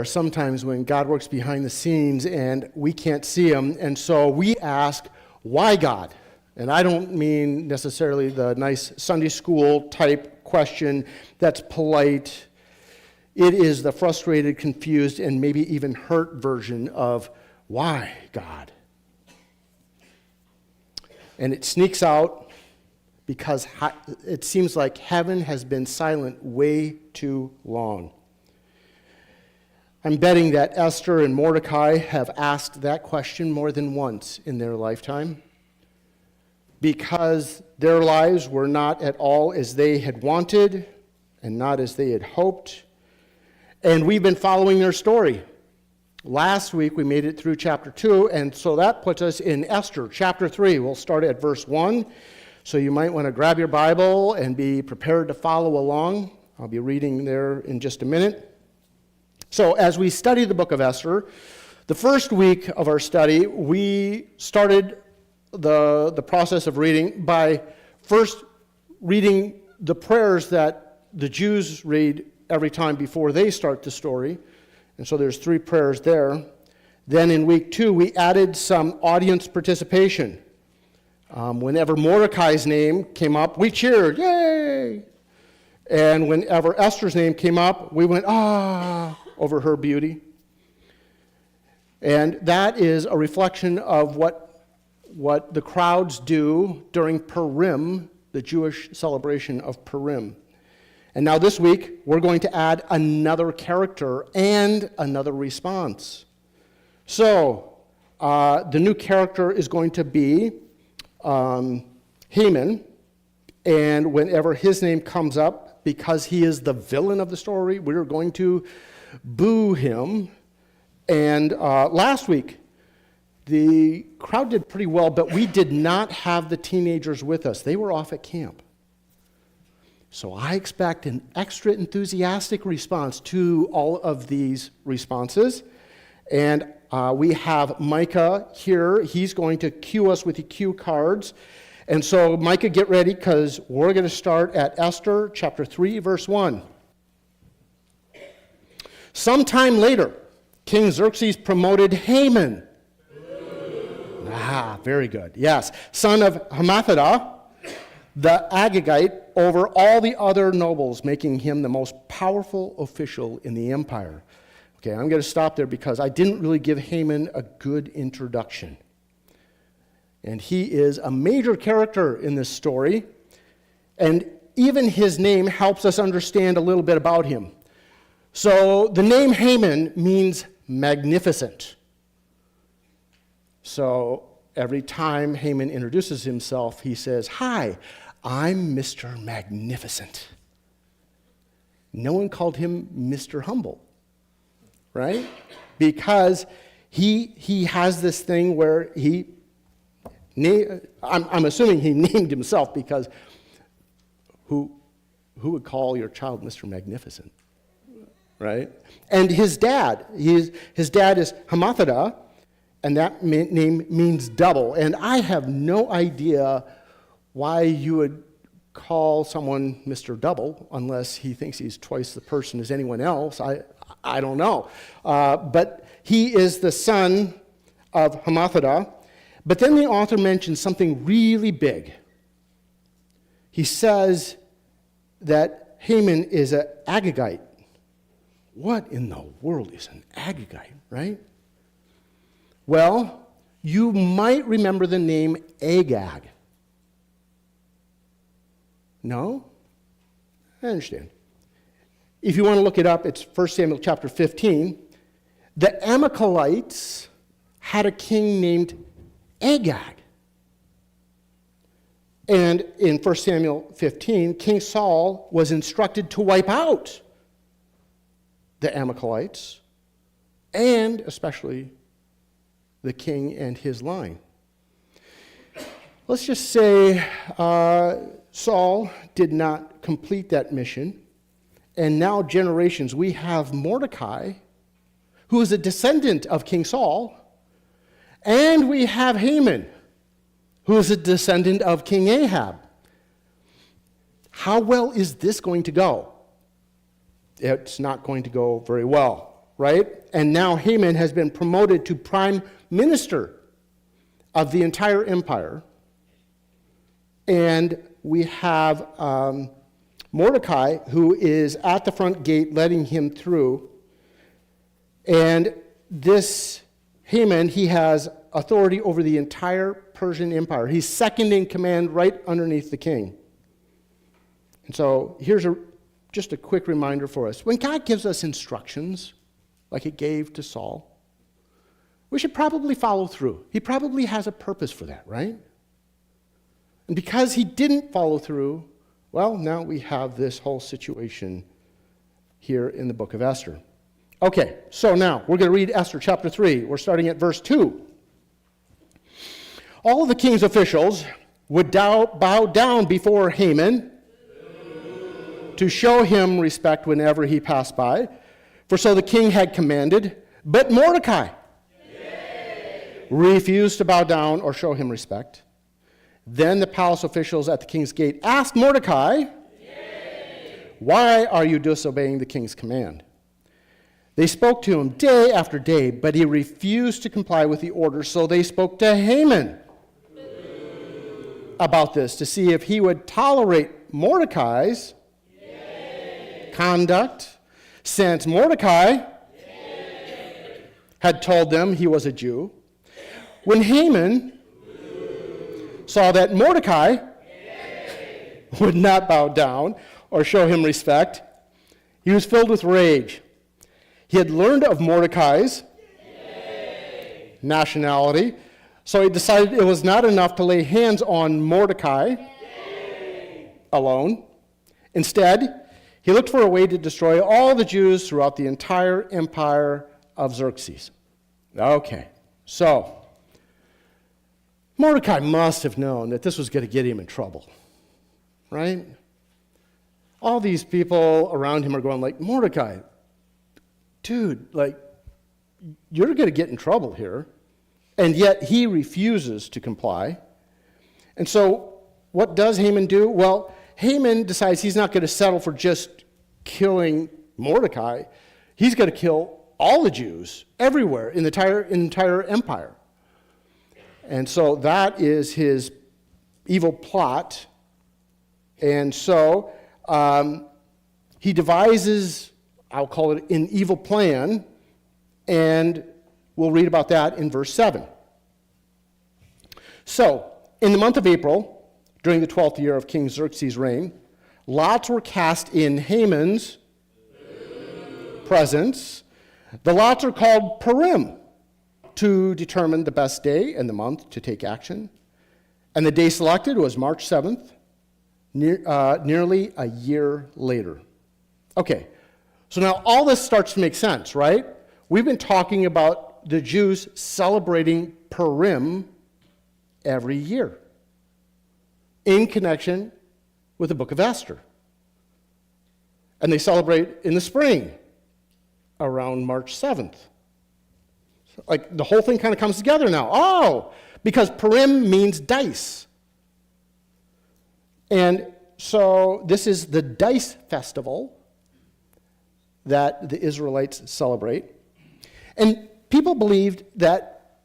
are some times when God works behind the scenes and we can't see him, and so we ask, why God? And I don't mean necessarily the nice Sunday school type question that's polite. It is the frustrated, confused, and maybe even hurt version of, why God? And it sneaks out because it seems like heaven has been silent way too long. I'm betting that Esther and Mordecai have asked that question more than once in their lifetime, because their lives were not at all as they had wanted and not as they had hoped. And we've been following their story. Last week we made it through chapter 2, and so that puts us in Esther, chapter 3. We'll start at verse 1. So you might want to grab your Bible and be prepared to follow along. I'll be reading there in just a minute. So as we study the book of Esther, the first week of our study, we started the process of reading by first reading the prayers that the Jews read every time before they start the story. And so there's 3 prayers there. Then in week 2, we added some audience participation. Whenever Mordecai's name came up, we cheered, yay! And whenever Esther's name came up, we went, ah, over her beauty. And that is a reflection of what the crowds do during Purim, the Jewish celebration of Purim. And now this week, we're going to add another character and another response. So, the new character is going to be Heman, and whenever his name comes up, because he is the villain of the story, we're going to boo him. And last week, the crowd did pretty well, but we did not have the teenagers with us. They were off at camp. So I expect an extra enthusiastic response to all of these responses. And we have Micah here. He's going to cue us with the cue cards. And so, Micah, get ready, because we're going to start at Esther chapter 3, verse 1. Sometime later, King Xerxes promoted Haman. Very good. Yes. Son of Hammedatha, the Agagite, over all the other nobles, making him the most powerful official in the empire. Okay, I'm going to stop there because I didn't really give Haman a good introduction. And he is a major character in this story, and even his name helps us understand a little bit about him. So the name Haman means magnificent. So every time Haman introduces himself, he says, "Hi, I'm Mr. Magnificent." No one called him Mr. Humble, right? Because he has this thing where I'm assuming he named himself, because who would call your child Mr. Magnificent, right? And his dad is Hammedatha, and that name means double. And I have no idea why you would call someone Mr. Double unless he thinks he's twice the person as anyone else. I don't know. But he is the son of Hammedatha. But then the author mentions something really big. He says that Haman is an Agagite. What in the world is an Agagite, right? Well, you might remember the name Agag. No? I understand. If you want to look it up, it's 1 Samuel chapter 15. The Amalekites had a king named Agag. And in 1 Samuel 15, King Saul was instructed to wipe out the Amalekites, and especially the king and his line. Let's just say Saul did not complete that mission, and now generations, we have Mordecai, who is a descendant of King Saul, and we have Haman, who is a descendant of King Ahab. How well is this going to go? It's not going to go very well. right? And now Haman has been promoted to prime minister of the entire empire. And we have Mordecai, who is at the front gate letting him through. And this Haman, he has authority over the entire Persian Empire. He's second in command right underneath the king. And so here's just a quick reminder for us. When God gives us instructions, like he gave to Saul, we should probably follow through. He probably has a purpose for that, right? And because he didn't follow through, well, now we have this whole situation here in the book of Esther. Okay, so now we're going to read Esther chapter 3. We're starting at verse 2. All of the king's officials would bow down before Haman to show him respect whenever he passed by, for so the king had commanded. But Mordecai refused to bow down or show him respect. Then the palace officials at the king's gate asked Mordecai, "Why are you disobeying the king's command?" They spoke to him day after day, but he refused to comply with the order, so they spoke to Haman about this to see if he would tolerate Mordecai's conduct, since Mordecai had told them he was a Jew. When Haman saw that Mordecai would not bow down or show him respect, he was filled with rage. He had learned of Mordecai's nationality, so he decided it was not enough to lay hands on Mordecai alone. Instead, he looked for a way to destroy all the Jews throughout the entire empire of Xerxes. Okay, so Mordecai must have known that this was going to get him in trouble, right? All these people around him are going like, Mordecai, dude, like, you're going to get in trouble here. And yet he refuses to comply. And so what does Haman do? Well, Haman decides he's not going to settle for just killing Mordecai. He's going to kill all the Jews everywhere in the entire empire. And so that is his evil plot. And so he devises, I'll call it an evil plan, and we'll read about that in verse 7. So, in the month of April, during the 12th year of King Xerxes' reign, lots were cast in Haman's presence. The lots are called Purim, to determine the best day and the month to take action. And the day selected was March 7th, nearly a year later. Okay, so now all this starts to make sense, right? We've been talking about the Jews celebrating Purim every year in connection with the book of Esther. And they celebrate in the spring around March 7th. Like the whole thing kind of comes together now. Oh, because Purim means dice. And so this is the dice festival that the Israelites celebrate. And people believed that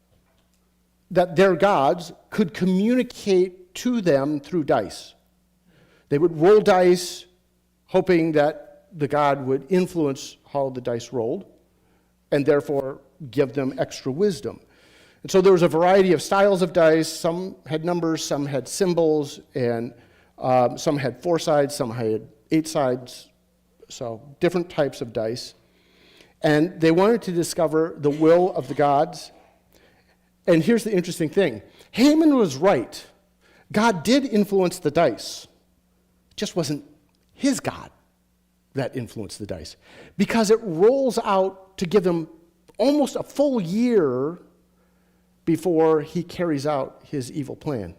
their gods could communicate to them through dice. They would roll dice, hoping that the god would influence how the dice rolled, and therefore give them extra wisdom. And so there was a variety of styles of dice. Some had numbers, some had symbols, and some had 4 sides, some had 8 sides, so different types of dice. And they wanted to discover the will of the gods. And here's the interesting thing. Haman was right. God did influence the dice. It just wasn't his God that influenced the dice, because it rolls out to give them almost a full year before he carries out his evil plan.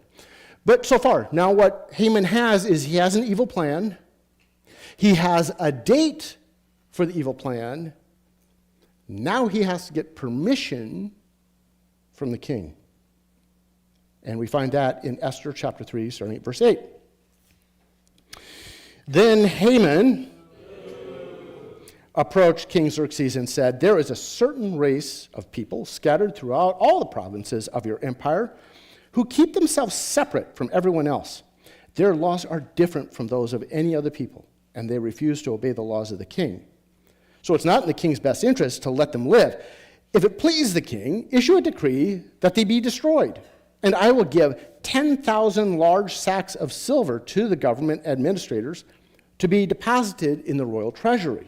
But so far, now what Haman has is he has an evil plan. He has a date for the evil plan. Now he has to get permission from the king. And we find that in Esther chapter 3, starting at verse 8. Then Haman approached King Xerxes and said, "There is a certain race of people scattered throughout all the provinces of your empire who keep themselves separate from everyone else. Their laws are different from those of any other people, and they refuse to obey the laws of the king. So it's not in the king's best interest to let them live. If it please the king, issue a decree that they be destroyed, and I will give 10,000 large sacks of silver to the government administrators to be deposited in the royal treasury."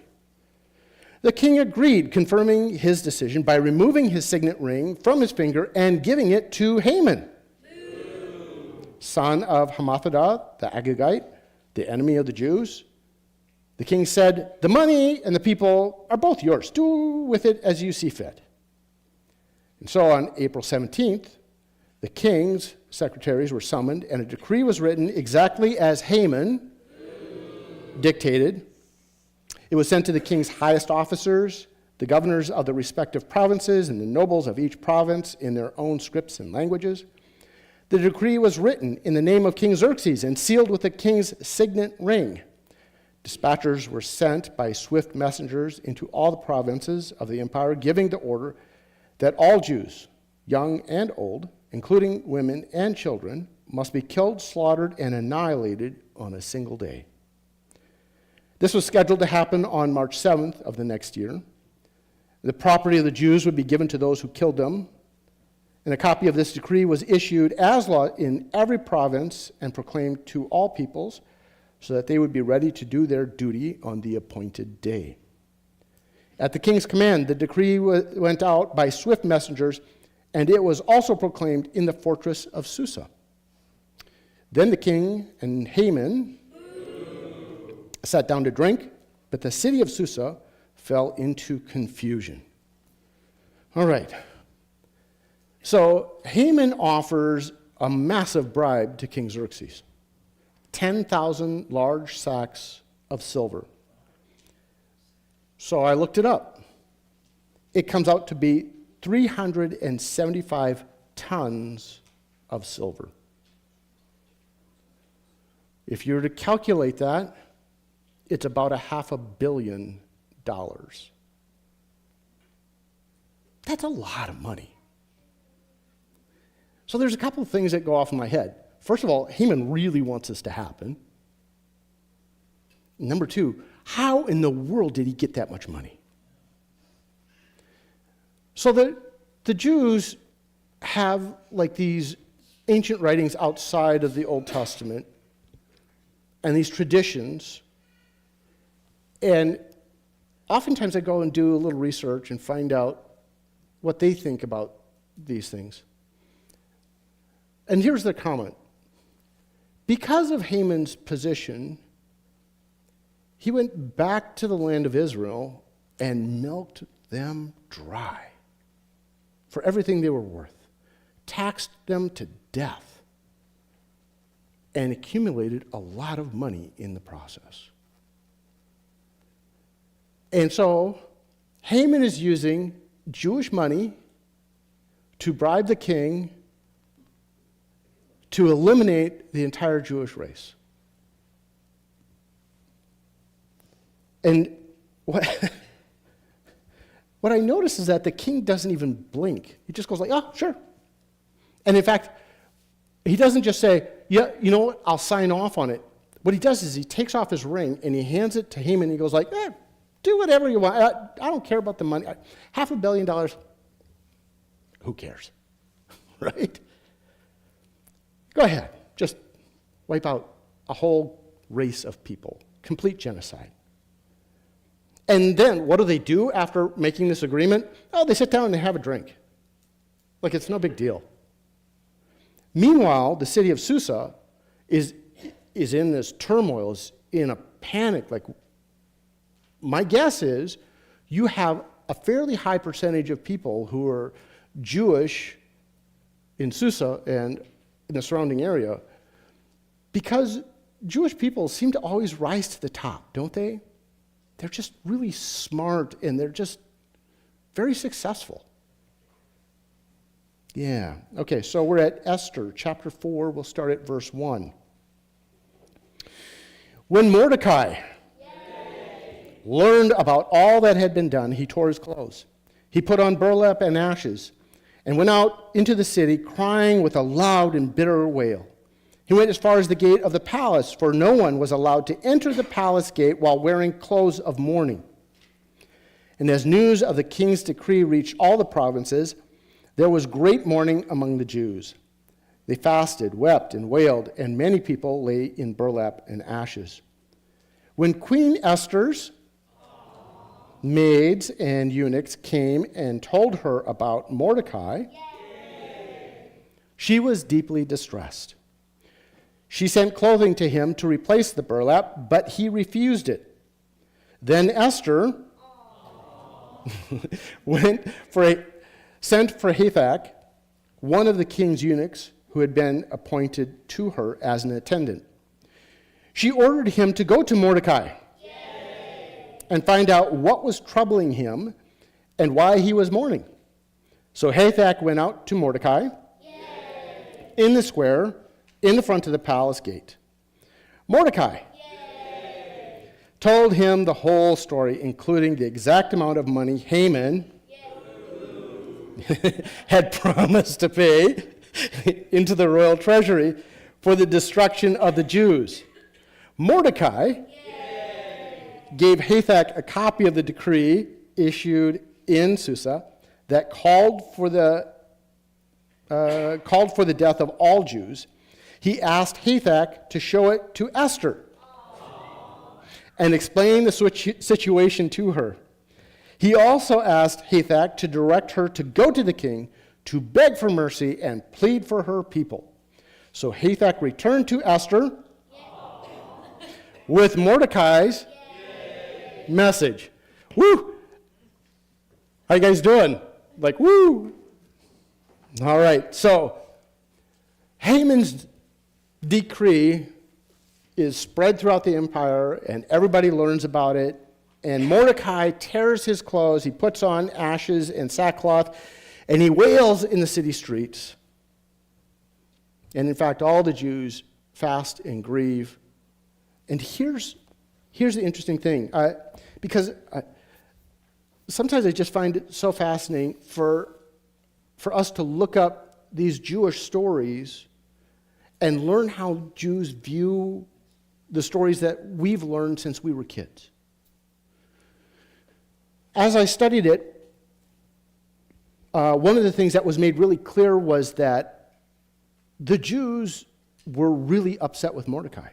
The king agreed, confirming his decision by removing his signet ring from his finger and giving it to Haman, son of Hammedatha, the Agagite, the enemy of the Jews. The king said, "The money and the people are both yours. Do with it as you see fit." And so on April 17th, the king's secretaries were summoned, and a decree was written exactly as Haman dictated. It was sent to the king's highest officers, the governors of the respective provinces, and the nobles of each province in their own scripts and languages. The decree was written in the name of King Xerxes and sealed with the king's signet ring. Dispatchers were sent by swift messengers into all the provinces of the empire, giving the order that all Jews, young and old, including women and children, must be killed, slaughtered, and annihilated on a single day. This was scheduled to happen on March 7th of the next year. The property of the Jews would be given to those who killed them, and a copy of this decree was issued as law in every province and proclaimed to all peoples so that they would be ready to do their duty on the appointed day. At the king's command, the decree went out by swift messengers, and it was also proclaimed in the fortress of Susa. Then the king and Haman sat down to drink, but the city of Susa fell into confusion. All right. So Haman offers a massive bribe to King Xerxes, 10,000 large sacks of silver. So I looked it up. It comes out to be 375 tons of silver. If you were to calculate that, it's about $500 million. That's a lot of money. So there's a couple of things that go off in my head. First of all, Haman really wants this to happen. Number two, how in the world did he get that much money? So the Jews have like these ancient writings outside of the Old Testament and these traditions. And oftentimes I go and do a little research and find out what they think about these things. And here's the comment. Because of Haman's position, he went back to the land of Israel and milked them dry for everything they were worth, taxed them to death, and accumulated a lot of money in the process. And so Haman is using Jewish money to bribe the king to eliminate the entire Jewish race. And what I notice is that the king doesn't even blink. He just goes like, "Oh, sure." And in fact, he doesn't just say, "Yeah, you know what, I'll sign off on it." What he does is he takes off his ring and he hands it to Haman and he goes like, "Do whatever you want. I don't care about the money. $500 million, who cares?" Right? Go ahead. Just wipe out a whole race of people. Complete genocide. And then what do they do after making this agreement? Oh, they sit down and they have a drink. Like it's no big deal. Meanwhile, the city of Susa is in this turmoil, is in a panic. Like, my guess is you have a fairly high percentage of people who are Jewish in Susa and in the surrounding area, because Jewish people seem to always rise to the top, don't they? They're just really smart and they're just very successful. Yeah. Okay, so we're at Esther, chapter 4. We'll start at verse 1. When Mordecai learned about all that had been done, he tore his clothes. He put on burlap and ashes and went out into the city, crying with a loud and bitter wail. He went as far as the gate of the palace, for no one was allowed to enter the palace gate while wearing clothes of mourning. And as news of the king's decree reached all the provinces, there was great mourning among the Jews. They fasted, wept, and wailed, and many people lay in burlap and ashes. When Queen Esther's maids and eunuchs came and told her about Mordecai, she was deeply distressed. She sent clothing to him to replace the burlap, but he refused it. Then Esther sent for Hathach, one of the king's eunuchs who had been appointed to her as an attendant. She ordered him to go to Mordecai and find out what was troubling him and why he was mourning. So Hathach went out to Mordecai in the square in the front of the palace gate. Mordecai told him the whole story, including the exact amount of money Haman had promised to pay into the royal treasury for the destruction of the Jews. Mordecai gave Hathach a copy of the decree issued in Susa that called for the death of all Jews. He asked Hathach to show it to Esther and explain the situation to her. He also asked Hathach to direct her to go to the king to beg for mercy and plead for her people. So Hathach returned to Esther with Mordecai's message. Woo! How you guys doing? Like, woo! All right, so Haman's decree is spread throughout the empire, and everybody learns about it. And Mordecai tears his clothes, he puts on ashes and sackcloth, and he wails in the city streets. And in fact, all the Jews fast and grieve. And here's the interesting thing, because sometimes I just find it so fascinating for us to look up these Jewish stories and learn how Jews view the stories that we've learned since we were kids. As I studied it, one of the things that was made really clear was that the Jews were really upset with Mordecai.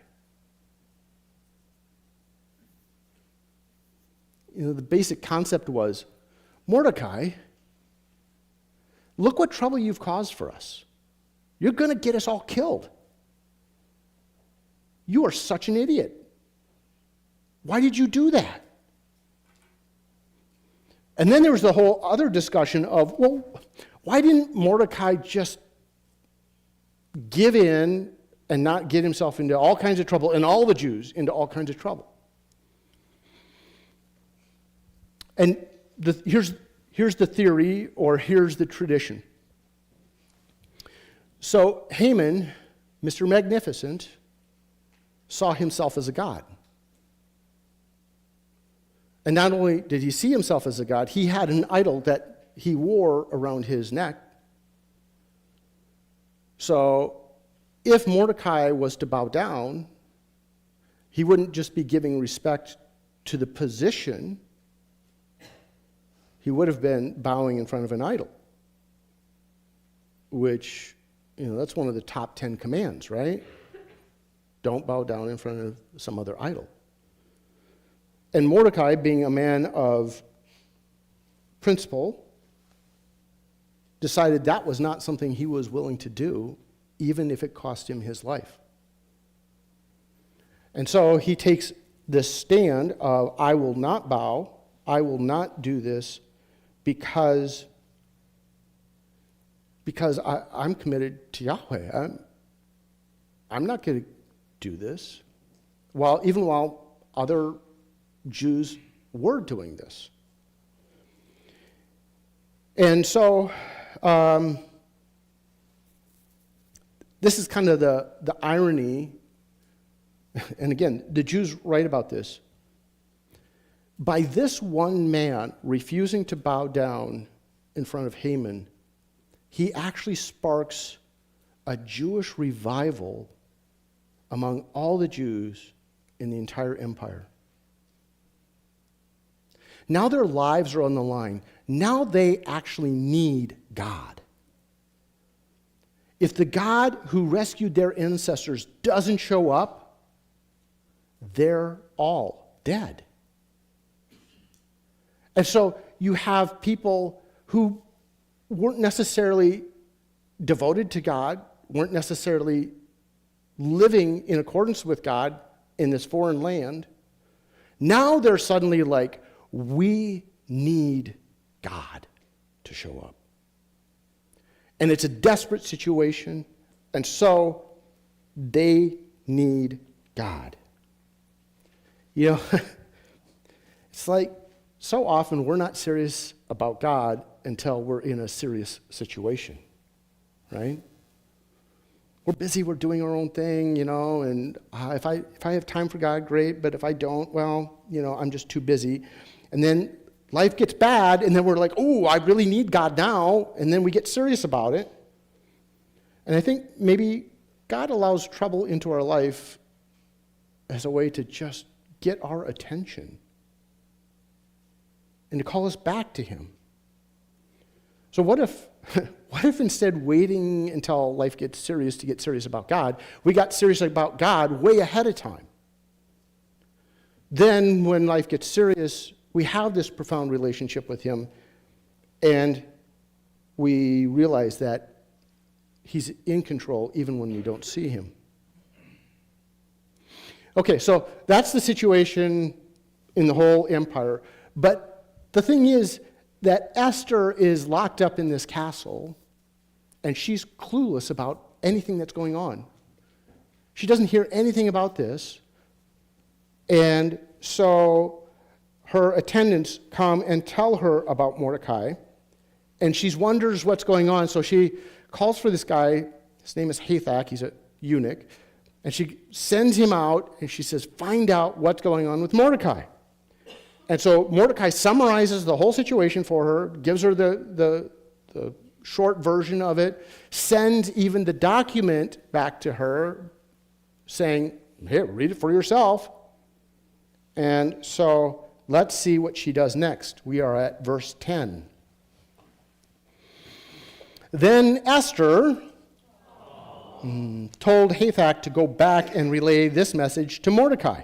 You know, the basic concept was, Mordecai, look what trouble you've caused for us. You're going to get us all killed. You are such an idiot. Why did you do that? And then there was the whole other discussion of, well, why didn't Mordecai just give in and not get himself into all kinds of trouble, and all the Jews into all kinds of trouble? And here's the theory, or here's the tradition. So Haman, Mr. Magnificent, saw himself as a god. And not only did he see himself as a god, he had an idol that he wore around his neck. So if Mordecai was to bow down, he wouldn't just be giving respect to the position, he would have been bowing in front of an idol, which, that's one of the top 10 commands, right? Don't bow down in front of some other idol. And Mordecai, being a man of principle, decided that was not something he was willing to do, even if it cost him his life. And so he takes this stand of, I will not bow, I will not do this, because I'm committed to Yahweh. I'm not going to do this. Even while other Jews were doing this. And so this is kind of the irony, and again, the Jews write about this. by this one man refusing to bow down in front of Haman, he actually sparks a Jewish revival among all the Jews in the entire empire. Now their lives are on the line. Now they actually need God. If the God who rescued their ancestors doesn't show up, they're all dead. And so you have people who weren't necessarily devoted to God, weren't necessarily living in accordance with God in this foreign land. Now they're suddenly like, we need God to show up. And it's a desperate situation, and so they need God. You know, it's like so often we're not serious about God until we're in a serious situation, right? We're busy, we're doing our own thing, you know, and if I have time for God, great, but if I don't, well, you know, I'm just too busy. And then life gets bad, and then we're like, oh, I really need God now, and then we get serious about it. And I think maybe God allows trouble into our life as a way to just get our attention and to call us back to Him. So what if instead waiting until life gets serious to get serious about God, we got serious about God way ahead of time? Then when life gets serious, we have this profound relationship with Him, and we realize that He's in control even when we don't see Him. Okay, so that's the situation in the whole empire. But the thing is that Esther is locked up in this castle, and she's clueless about anything that's going on. She doesn't hear anything about this, and so her attendants come and tell her about Mordecai, and she wonders what's going on, so she calls for this guy. His name is Heppner. He's a eunuch, and she sends him out, and she says, find out what's going on with Mordecai. And so Mordecai summarizes the whole situation for her, gives her the short version of it, sends even the document back to her saying, here, read it for yourself. And so let's see what she does next. We are at verse 10. Then Esther told Heppner to go back and relay this message to Mordecai.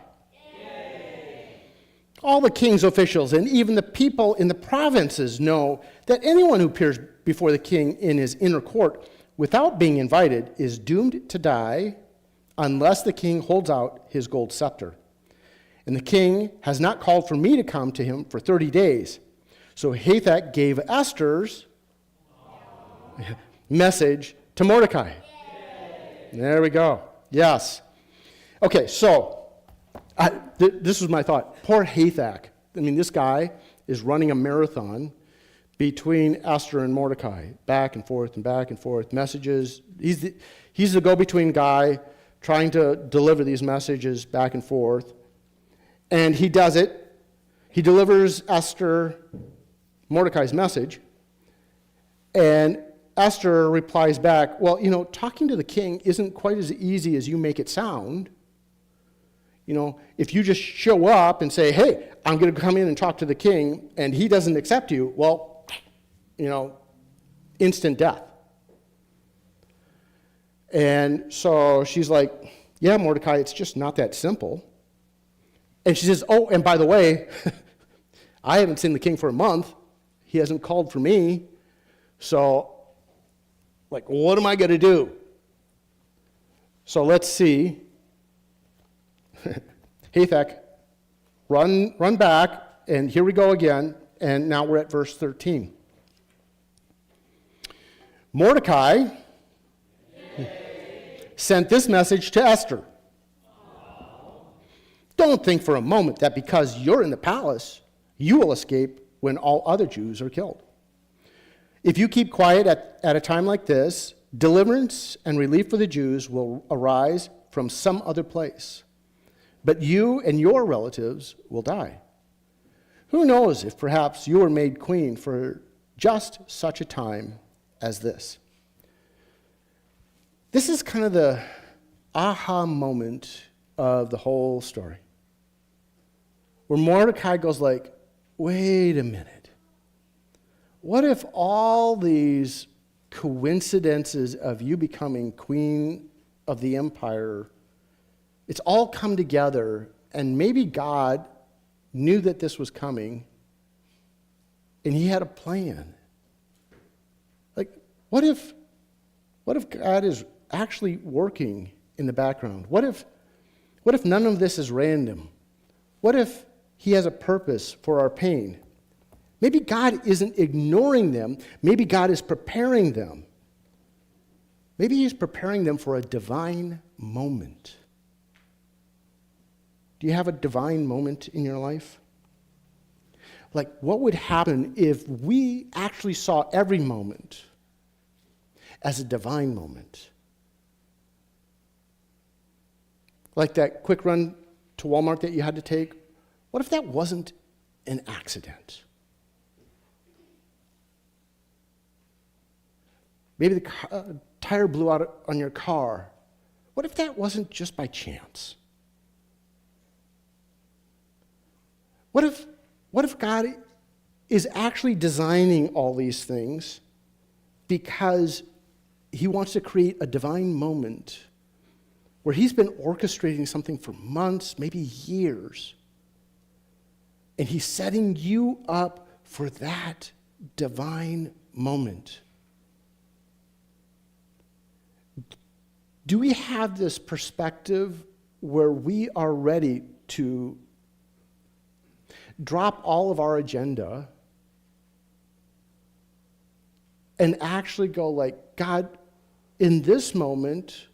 All the king's officials and even the people in the provinces know that anyone who appears before the king in his inner court without being invited is doomed to die unless the king holds out his gold scepter. And the king has not called for me to come to him for 30 days. So Heppner gave Esther's message to Mordecai. There we go. Yes. Okay, so this was my thought. Poor Heppner. I mean, this guy is running a marathon between Esther and Mordecai, back and forth, messages. He's the go-between guy trying to deliver these messages back and forth. And he does it. He delivers Esther Mordecai's message. And Esther replies back, well, you know, talking to the king isn't quite as easy as you make it sound. You know, if you just show up and say, hey, I'm going to come in and talk to the king, and he doesn't accept you, well, you know, instant death. And so she's like, yeah, Mordecai, it's just not that simple. And she says, oh, and by the way, I haven't seen the king for a month. He hasn't called for me. So, like, what am I going to do? So let's see. Heppner, run back, and here we go again, and now we're at verse 13. Mordecai sent this message to Esther. Don't think for a moment that because you're in the palace, you will escape when all other Jews are killed. If you keep quiet at a time like this, deliverance and relief for the Jews will arise from some other place. But you and your relatives will die. Who knows if perhaps you were made queen for just such a time as this? This is kind of the aha moment of the whole story, where Mordecai goes like, wait a minute. What if all these coincidences of you becoming queen of the empire, it's all come together, and maybe God knew that this was coming, and he had a plan. Like, what if God is actually working in the background? What if none of this is random? What if he has a purpose for our pain? Maybe God isn't ignoring them. Maybe God is preparing them. Maybe he's preparing them for a divine moment. Do you have a divine moment in your life? Like, what would happen if we actually saw every moment as a divine moment? Like that quick run to Walmart that you had to take, what if that wasn't an accident? Maybe the tire blew out on your car. What if that wasn't just by chance? What if God is actually designing all these things because he wants to create a divine moment where he's been orchestrating something for months, maybe years, and he's setting you up for that divine moment? Do we have this perspective where we are ready to drop all of our agenda and actually go like, God, in this moment,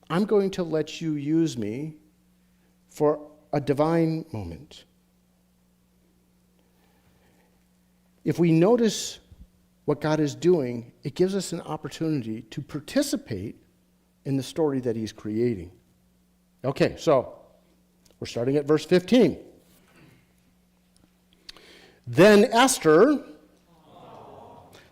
I'm going to let you use me for a divine moment? If we notice what God is doing, it gives us an opportunity to participate in the story that he's creating. Okay, so we're starting at verse 15. Then Esther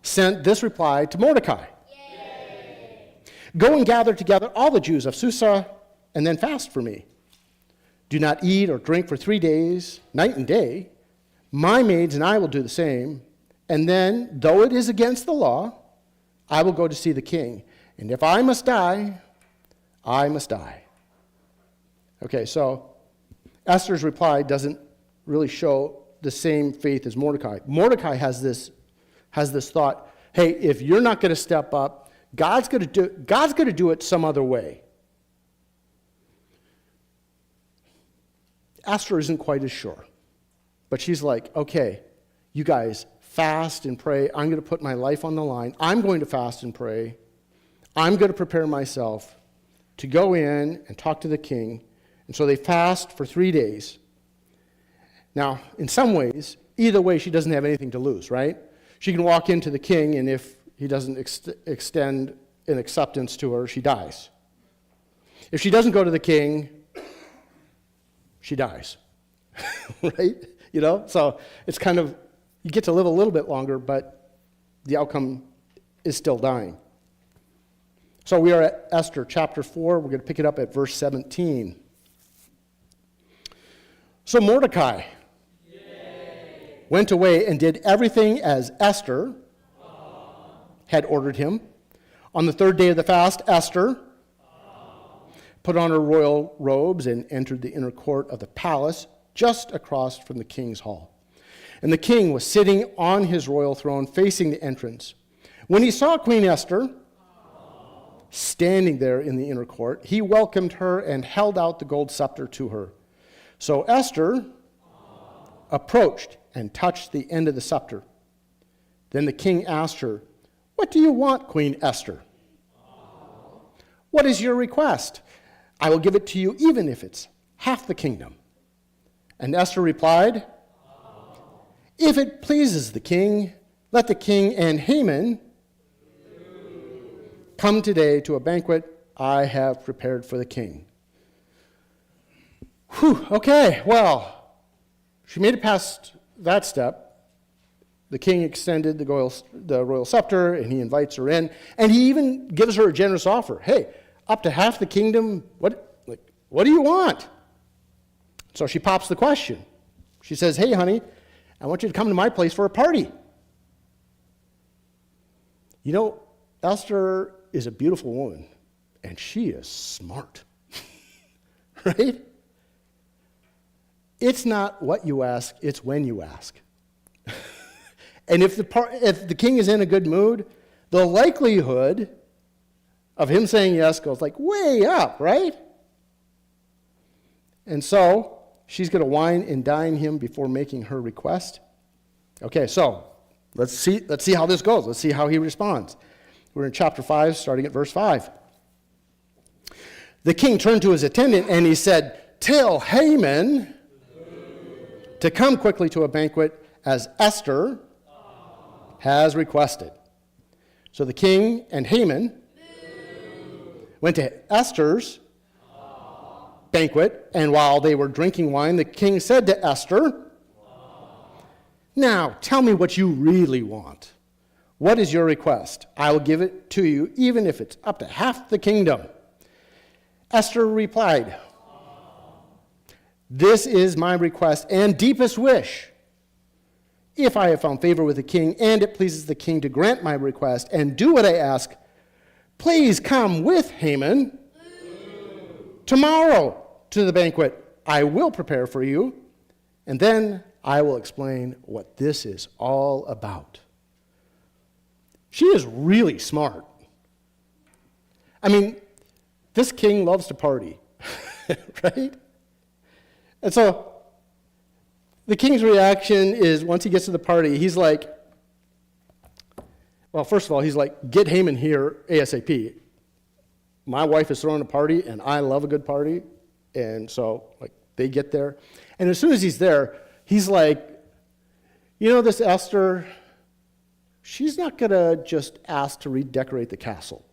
sent this reply to Mordecai. Yay. Go and gather together all the Jews of Susa, and then fast for me. Do not eat or drink for 3 days, night and day. My maids and I will do the same. And then, though it is against the law, I will go to see the king. And if I must die, I must die. Okay, so Esther's reply doesn't really show the same faith as Mordecai. Mordecai has this thought, hey, if you're not going to step up, God's going to do it some other way. Esther isn't quite as sure. But she's like, okay, you guys fast and pray. I'm going to put my life on the line. I'm going to fast and pray. I'm going to prepare myself to go in and talk to the king. And so they fast for 3 days. Now, in some ways, either way, she doesn't have anything to lose, right? She can walk into the king, and if he doesn't extend an acceptance to her, she dies. If she doesn't go to the king, she dies, right? You know, so it's kind of, you get to live a little bit longer, but the outcome is still dying. So we are at Esther chapter 4. We're going to pick it up at verse 17. So Mordecai went away and did everything as Esther had ordered him. On the 3rd day of the fast, Esther put on her royal robes and entered the inner court of the palace just across from the king's hall. And the king was sitting on his royal throne facing the entrance. When he saw Queen Esther standing there in the inner court, he welcomed her and held out the gold scepter to her. So Esther approached and touched the end of the scepter. Then the king asked her, "What do you want, Queen Esther? What is your request? I will give it to you even if it's half the kingdom." And Esther replied, "If it pleases the king, let the king and Haman come today to a banquet I have prepared for the king." Whew, okay, well, she made it past that step. The king extended the royal scepter, and he invites her in, and he even gives her a generous offer. Hey, up to half the kingdom, what do you want? So she pops the question. She says, hey, honey, I want you to come to my place for a party. You know, Esther is a beautiful woman, and she is smart, right? It's not what you ask, it's when you ask. And if the king is in a good mood, the likelihood of him saying yes goes like way up, right? And so she's going to wine and dine him before making her request. Okay, so let's see how this goes. Let's see how he responds. We're in chapter 5, starting at verse 5. The king turned to his attendant and he said, tell Haman to come quickly to a banquet as Esther has requested. So the king and Haman went to Esther's banquet, and while they were drinking wine, the king said to Esther, now tell me what you really want. What is your request? I will give it to you, even if it's up to half the kingdom. Esther replied, this is my request and deepest wish. If I have found favor with the king, and it pleases the king to grant my request and do what I ask, please come with Haman tomorrow to the banquet I will prepare for you, and then I will explain what this is all about. She is really smart. I mean, this king loves to party, right? And so the king's reaction is, once he gets to the party, he's like, well, first of all, he's like, get Haman here ASAP. My wife is throwing a party, and I love a good party. And so, they get there. And as soon as he's there, he's like, you know, this Esther, she's not going to just ask to redecorate the castle.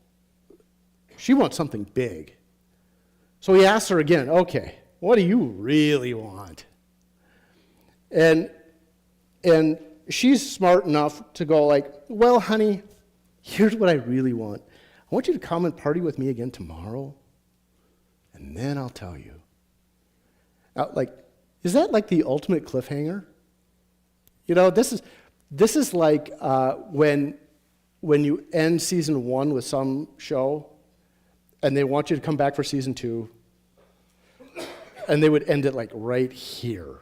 She wants something big. So he asks her again, okay, what do you really want? And she's smart enough to go like, well, honey, here's what I really want. I want you to come and party with me again tomorrow, and then I'll tell you. Now, is that like the ultimate cliffhanger? You know, this is like when you end season 1 with some show, and they want you to come back for season 2, and they would end it like right here.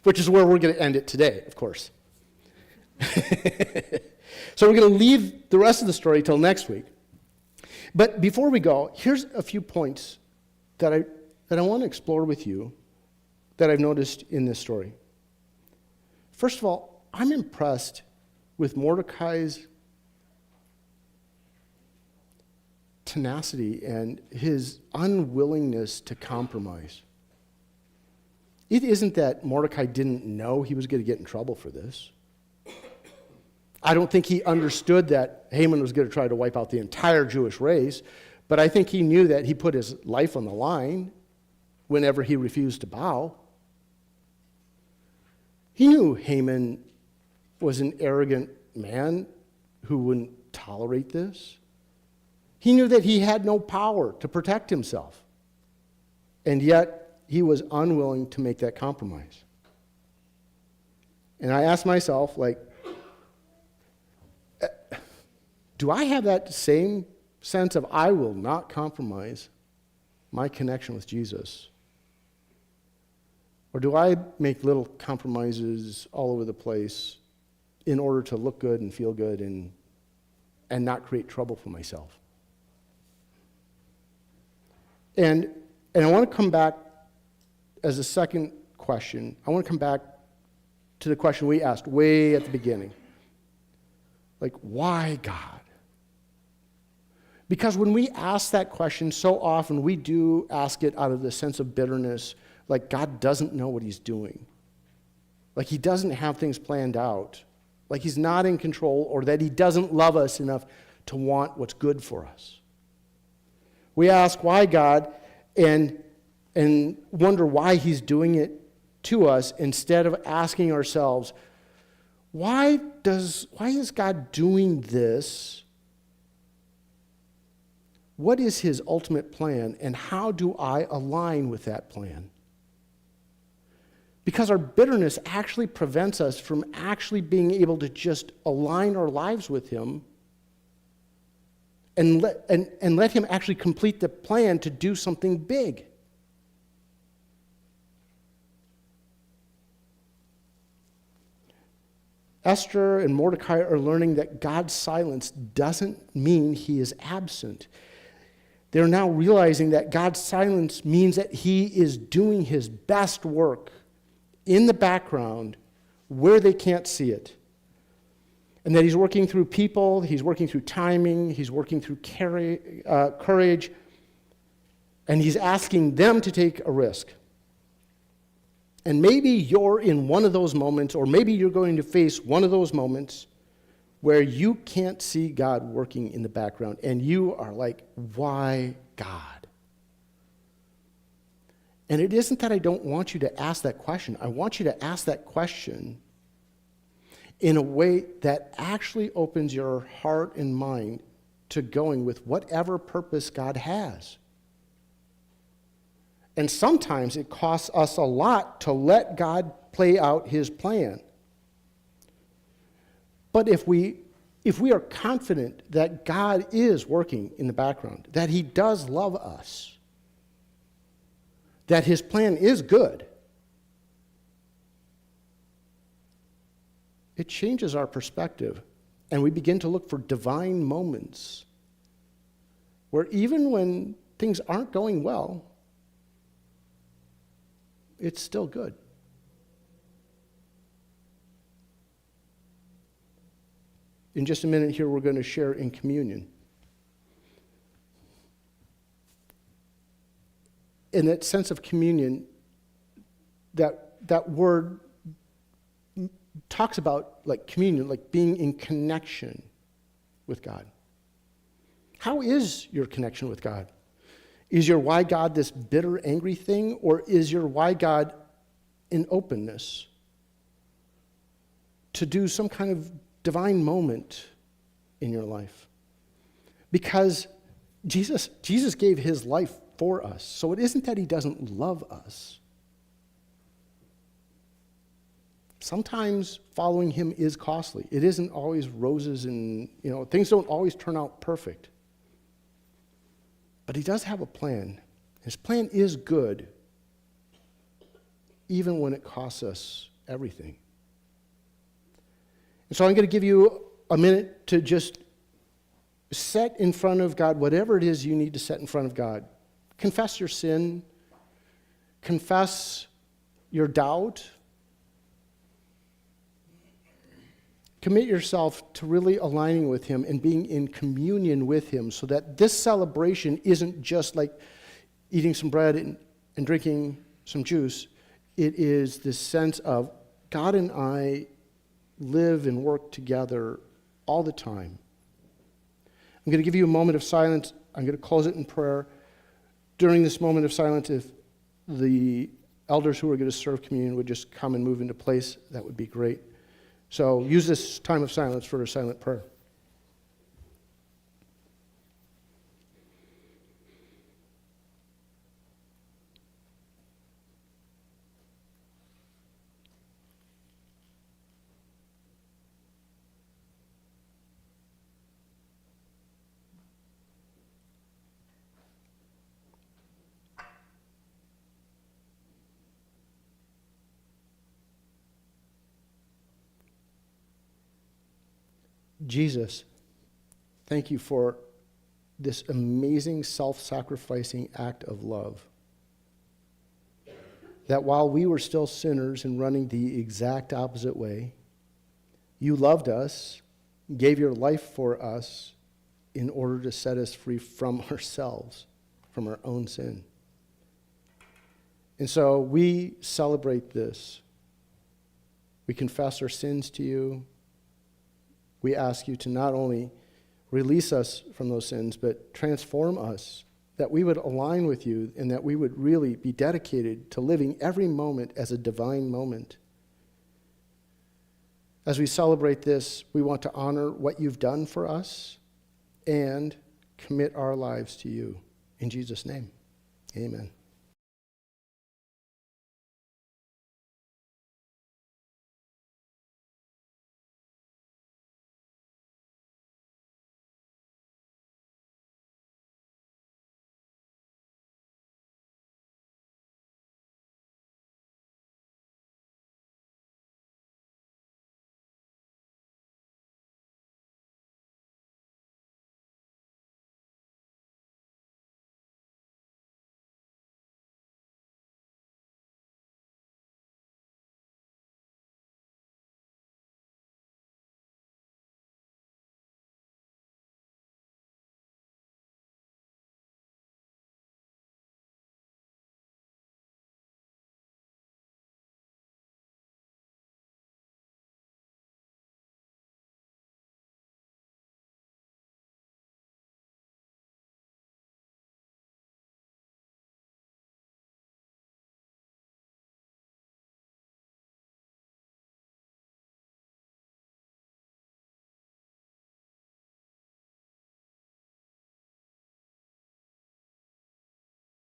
Which is where we're going to end it today, of course. So we're going to leave the rest of the story till next week. But before we go, here's a few points that I want to explore with you that I've noticed in this story. First of all, I'm impressed with Mordecai's tenacity and his unwillingness to compromise. It isn't that Mordecai didn't know he was going to get in trouble for this. I don't think he understood that Haman was going to try to wipe out the entire Jewish race, but I think he knew that he put his life on the line whenever he refused to bow. He knew Haman was an arrogant man who wouldn't tolerate this. He knew that he had no power to protect himself, and yet he was unwilling to make that compromise. And I asked myself, do I have that same sense of I will not compromise my connection with Jesus? Or do I make little compromises all over the place in order to look good and feel good and not create trouble for myself? And I want to come back as a second question. I want to come back to the question we asked way at the beginning. Why God? Because when we ask that question, so often we do ask it out of the sense of bitterness, like God doesn't know what he's doing. Like he doesn't have things planned out. Like he's not in control, or that he doesn't love us enough to want what's good for us. We ask, why God? And and wonder why he's doing it to us instead of asking ourselves, why is God doing this? What is his ultimate plan, and how do I align with that plan? Because our bitterness actually prevents us from actually being able to just align our lives with him and let him actually complete the plan to do something big. Esther and Mordecai are learning that God's silence doesn't mean he is absent. They're now realizing that God's silence means that he is doing his best work in the background where they can't see it. And that he's working through people, he's working through timing, he's working through courage, and he's asking them to take a risk. And maybe you're in one of those moments, or maybe you're going to face one of those moments where you can't see God working in the background, and you are like, why God? And it isn't that I don't want you to ask that question. I want you to ask that question in a way that actually opens your heart and mind to going with whatever purpose God has. And sometimes it costs us a lot to let God play out his plan. But if we are confident that God is working in the background, that he does love us, that his plan is good, it changes our perspective, and we begin to look for divine moments where even when things aren't going well, it's still good. In just a minute here, we're going to share in communion. In that sense of communion, that word talks about like communion, like being in connection with God. How is your connection with God? Is your why God this bitter, angry thing, or is your why God an openness to do some kind of divine moment in your life? Because Jesus gave his life for us, so it isn't that he doesn't love us. Sometimes following him is costly. It isn't always roses and, things don't always turn out perfect. But he does have a plan. His plan is good, even when it costs us everything. And so I'm going to give you a minute to just set in front of God whatever it is you need to set in front of God. Confess your sin. Confess your doubt. Commit yourself to really aligning with him and being in communion with him so that this celebration isn't just like eating some bread and drinking some juice. It is this sense of God and I live and work together all the time. I'm going to give you a moment of silence. I'm going to close it in prayer. During this moment of silence, if the elders who are going to serve communion would just come and move into place, that would be great. So use this time of silence for a silent prayer. Jesus, thank you for this amazing self-sacrificing act of love. That while we were still sinners and running the exact opposite way, you loved us, gave your life for us in order to set us free from ourselves, from our own sin. And so we celebrate this. We confess our sins to you. We ask you to not only release us from those sins, but transform us that we would align with you and that we would really be dedicated to living every moment as a divine moment. As we celebrate this, we want to honor what you've done for us and commit our lives to you. In Jesus' name, amen.